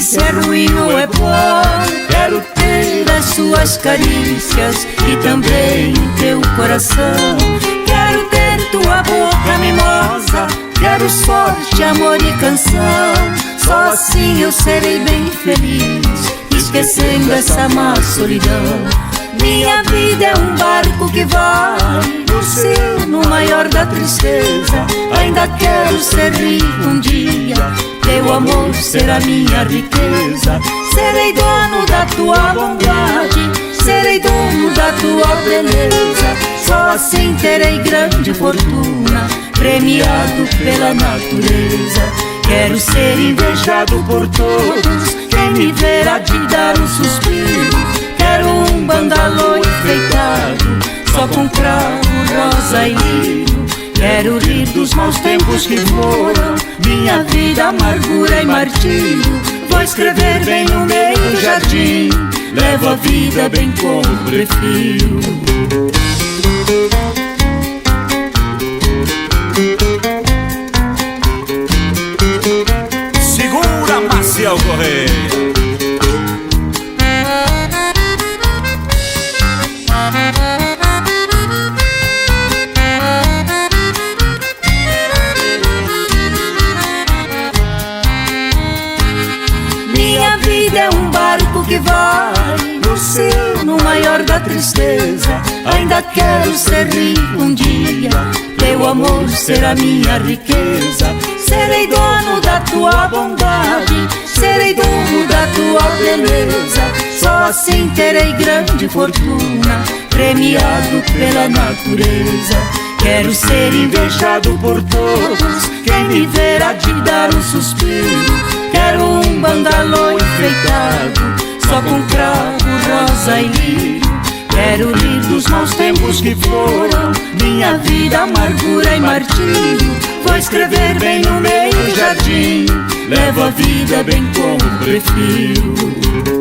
se é ruim ou é bom. Quero ter as suas carícias e também o teu coração. Quero ter tua boca mimosa, quero sorte, amor e canção. Só assim eu serei bem feliz, esquecendo essa má solidão. Minha vida é um barco que vai no céu, no maior da tristeza. Ainda quero ser rico um dia, teu amor será minha riqueza. Serei dono da tua bondade, serei dono da tua beleza. Só assim terei grande fortuna, premiado pela natureza. Quero ser invejado por todos, quem me verá de dar um suspiro. Quero um bangalô enfeitado, só com cravo, rosa e lírio. Quero rir dos maus tempos que foram, minha vida, amargura e martírio. Vou escrever bem no meio do jardim, levo a vida bem como prefiro. Segura, Maciel Correia. Minha vida é um barco que vai no céu, no maior da tristeza. Ainda quero ser rico um dia, teu amor será minha riqueza. Serei dono da tua bondade, serei dono da tua beleza. Só assim terei grande fortuna, premiado pela natureza. Quero ser invejado por todos, quem me verá de dar um suspiro. Quero um bangalô enfeitado, só com cravo, rosa e lírio. Quero rir dos maus tempos que foram, minha vida, amargura e martírio. Vou escrever bem no meio do jardim, levo a vida bem como prefiro.